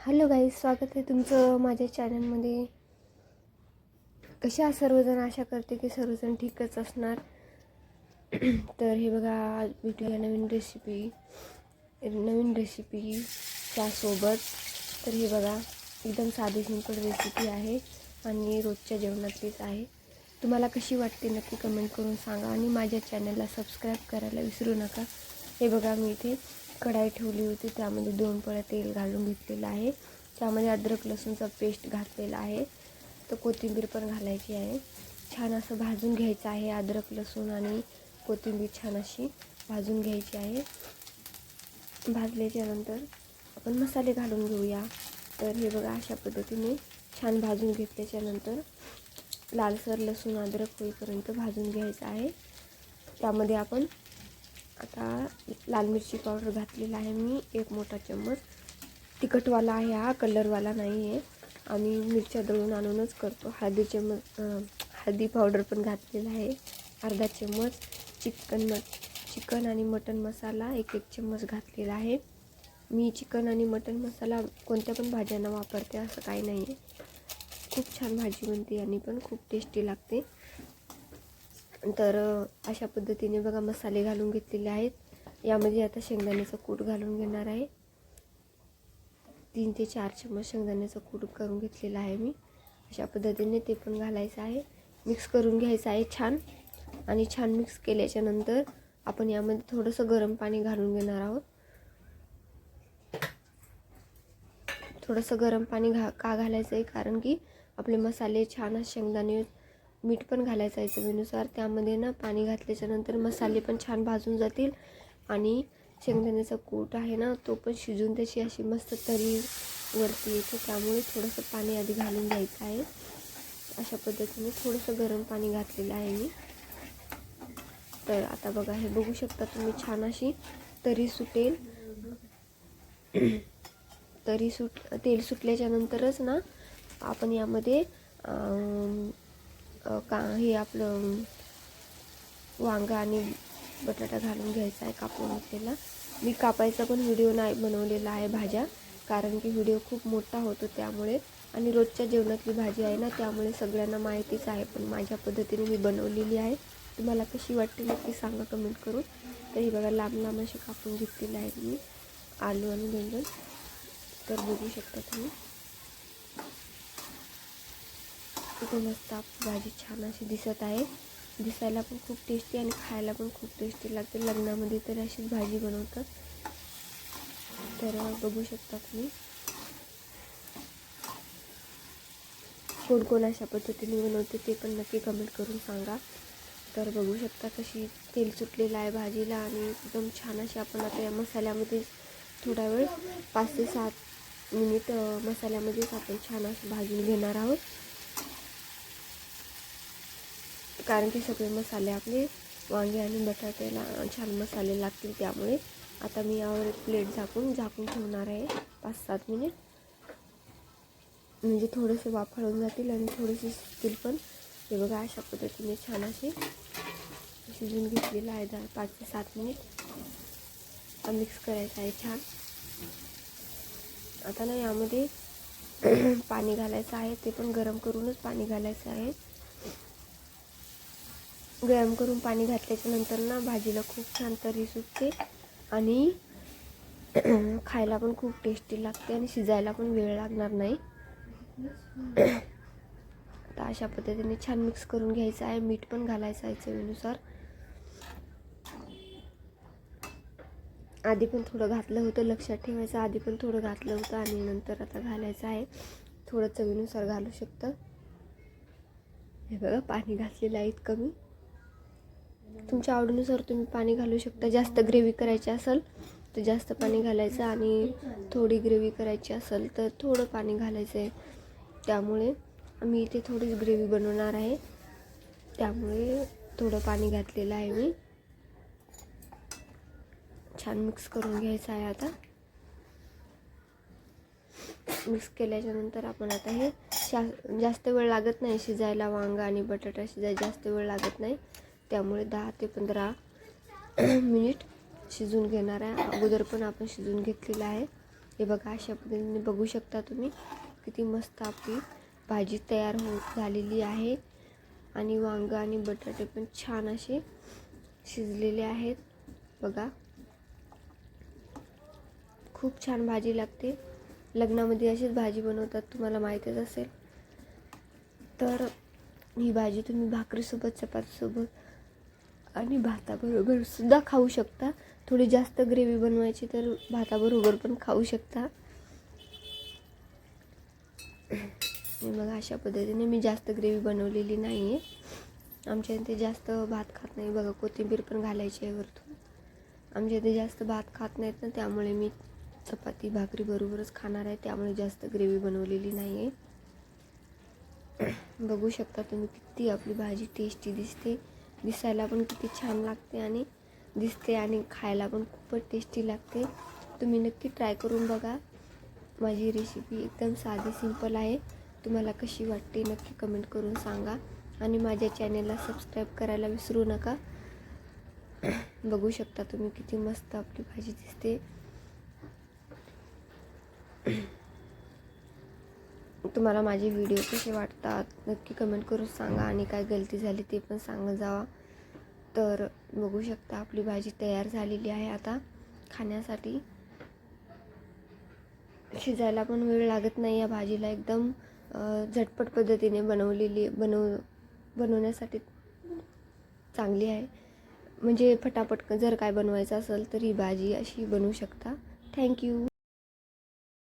Hello guys, स्वागत आहे तुमचं माझ्या चॅनलमध्ये. कशा आहात सर्वजण? आशा करते की सर्वजण ठीकच असणार. तर हे बघा, आज भेटूया नवीन रेसिपीच्या सोबत. तर हे बघा, एकदम साधी सिंपल रेसिपी आहे आणि रोजच्या जेवणातलीच आहे. तुम्हाला कशी वाटते नक्की कमेंट करून सांगा आणि माझ्या चॅनलला सबस्क्राईब करायला विसरू नका. हे बघा, मी इथे कढाई ठेवली होती, त्यामध्ये 2 पळ्या तेल घालून घेतलेलं आहे. त्यामध्ये अद्रक लसूणचा पेस्ट घातलेला आहे, तर कोथिंबीर पण घालायची आहे. छान असं भाजून घ्यायचं आहे. अद्रक लसूण आणि कोथिंबीर छान अशी भाजून घ्यायची आहे. भाजल्याच्यानंतर आपण मसाले घालून घेऊया. तर हे बघा, अशा पद्धतीने छान भाजून घेतल्याच्यानंतर लालसर लसूण अद्रक होईपर्यंत भाजून घ्यायचं आहे. त्यामध्ये आपण आता लाल मिरची पावडर घातलेला आहे मी 1 मोठा चम्मच. तिखटवाला आहे हा, कलरवाला नाही आहे. आम्ही मिरच्या दळून आणूनच करतो. हळदी पावडर पण घातलेला आहे अर्धा चम्मच. चिकन आणि मटन मसाला 1 चम्मच घातलेला आहे. मी चिकन आणि मटन मसाला कोणत्या पण भाज्यांना वापरते, असं काही नाही आहे. खूप छान भाजी बनते आणि पण खूप टेस्टी लागते. तर अशा पद्धतीने बघा, मसाले घालून घेतलेले आहेत. यामध्ये आता शेंगदाण्याचा कूट घालून घेणार आहे. 3 ते 4 चम्मच शेंगदाण्याचा कूट करून घेतलेला आहे मी. अशा पद्धतीने ते पण घालायचं आहे. मिक्स करून घ्यायचं आहे छान. आणि छान मिक्स केल्याच्यानंतर आपण यामध्ये थोडंसं गरम पाणी घालून घेणार आहोत. थोडंसं गरम पाणी का घालायचं आहे, कारण की आपले मसाले छान, शेंगदाणे, मीठ पण घालायचं आहे चवीनुसार. त्यामध्ये ना पाणी घातल्याच्यानंतर मसाले पण छान भाजून जातील आणि शेंगदाण्याचा कूट आहे ना, तो पण शिजून त्याची अशी मस्त तरी वरती येते. त्यामुळे थोडंसं पाणी आधी घालून घ्यायचं आहे. अशा पद्धतीने थोडंसं गरम पाणी घातलेलं आहे मी. तर आता बघा, हे बघू शकता तुम्ही, छान अशी तरी सुटेल. तेल सुटल्याच्या नंतरच ना आपण यामध्ये हे आपलं वांगा आणि बटाटा घालून घ्यायचा आहे कापून घेतलेला. मी कापायचा पण व्हिडिओ नाही बनवलेला आहे भाज्या, कारण की व्हिडिओ खूप मोठा होतो त्यामुळे. आणि रोजच्या जेवणातली भाजी आहे ना, त्यामुळे सगळ्यांना माहितीच आहे, पण माझ्या पद्धतीने मी बनवलेली आहे. तुम्हाला कशी वाटते नक्की सांगा कमेंट करून. तर हे बघा, लांब लांब असे कापून घेतलेले आहेत मी आलू आणि बैंगन. तर बघू शकता तुम्ही, इथे मस्त आपली भाजी छान अशी दिसत आहे. दिसायला पण खूप टेस्टी आणि खायला पण खूप टेस्टी लागते. लग्नामध्ये तर अशीच भाजी बनवतात. तर बघू शकता तुम्ही, कोण अशा पद्धतीने बनवते ते पण नक्की कमेंट करून सांगा. तर बघू शकता कशी तेल सुटलेलं आहे भाजीला आणि एकदम छान अशी आपण आता या मसाल्यामध्ये थोडा वेळ 5 ते 7 मिनिट मसाल्यामध्येच आपण छान अशी भाजून घेणार आहोत, कारण की सगळे मसाले आपले वांगे आणि बटाट्याला छान मसाले लागतील. त्यामुळे आता मी यावर प्लेट झाकून ठेवणार आहे 5-7 मिनिट, म्हणजे थोडेसे वाफळून जातील आणि थोडेसे शिजतील पण. हे बघा, अशा पद्धतीने छान असे शिजून घेतलेलं आहे. 5 ते 7 मिनिट मिक्स करायचं आहे छान. आता ना यामध्ये पाणी घालायचं आहे, ते पण गरम करूनच पाणी घालायचं आहे. गरम करून पाणी घातल्याच्या नंतर ना भाजीला खूप छान तरी सुटते आणि खायला पण खूप टेस्टी लागते आणि शिजायला पण वेळ लागणार नाही. आता अशा पद्धतीने छान मिक्स करून घ्यायचं आहे. मीठ पण घालायचं आहे चवीनुसार. आधी पण थोडं घातलं होतं, लक्षात ठेवायचं. आधी पण थोडं घातलं होतं आणि नंतर आता घालायचं आहे. थोडं चवीनुसार घालू शकता. हे बघा, पाणी घातलेलं आहे कमी. तुमच्या आवडीनुसार तुम्ही पाणी घालू शकता. जास्त ग्रेव्ही करायची असेल तर जास्त पाणी घालायचं आणि थोडी ग्रेव्ही करायची असेल तर थोडं पाणी घालायचं आहे. त्यामुळे मी इथे थोडीच ग्रेव्ही बनवणार आहे, त्यामुळे थोडं पाणी घातलेलं आहे मी. छान मिक्स करून घ्यायचं आहे. आता मिक्स केल्याच्या नंतर आपण आता हे जास्त वेळ लागत नाही शिजायला. वांगा आणि बटाटा शिजायला जास्त वेळ लागत नाही, त्यामुळे 10 ते 15 मिनिट शिजून घेणार आहे. अगोदर पण आपण शिजून घेतलेलं आहे. हे बघा अशा पद्धतीने बघू शकता तुम्ही किती मस्त आपली भाजी तयार झालेली आहे. आणि वांग आणि बटाटे पण छान असे शिजलेले आहेत बघा. खूप छान भाजी लागते. लग्नामध्ये अशीच भाजी बनवतात, तुम्हाला माहीतच असेल. तर ही भाजी तुम्ही भाकरीसोबत, चपातीसोबत आणि भाताबरोबर सुद्धा खाऊ शकता. थोडी जास्त ग्रेव्ही बनवायची तर भाताबरोबर पण खाऊ शकता. मग अशा पद्धतीने मी जास्त ग्रेव्ही बनवलेली नाही आहे. आमच्या इथे जास्त भात खात नाही बघा. कोथिंबीर पण घालायची आहे वरतून. आमच्या इथे जास्त भात खात नाहीत ना, त्यामुळे मी चपाती भाकरी बरोबरच खाणार आहे. त्यामुळे जास्त ग्रेव्ही बनवलेली नाही आहे. बघू शकता तुम्ही किती आपली भाजी टेस्टी दिसते. दिसायला पण किती छान लागते आणि दिसते आणि खायला पण खूपच टेस्टी लागते. तुम्ही नक्की ट्राय करून बघा. माझी रेसिपी एकदम साधी सिंपल आहे. तुम्हाला कशी वाटते नक्की कमेंट करून सांगा. आणि माझ्या चॅनेलला सबस्क्राईब करायला विसरू नका. बघू शकता तुम्ही किती मस्त आपली भाजी दिसते. तुम्हाला माझे व्हिडिओ कसे वाटतात नक्की कमेंट करून सांगा. आणि काय गलती झाली ते पण सांगत जावा. तर बघू शकता आपली भाजी तयार झालेली आहे आता खाण्यासाठी. शिजायला पण वेळ लागत नाही या भाजीला. एकदम झटपट पद्धतीने बनवण्यासाठी चांगली आहे. म्हणजे फटाफट जर काय बनवायचं असेल तर ही भाजी अशी बनवू शकता. थँक्यू.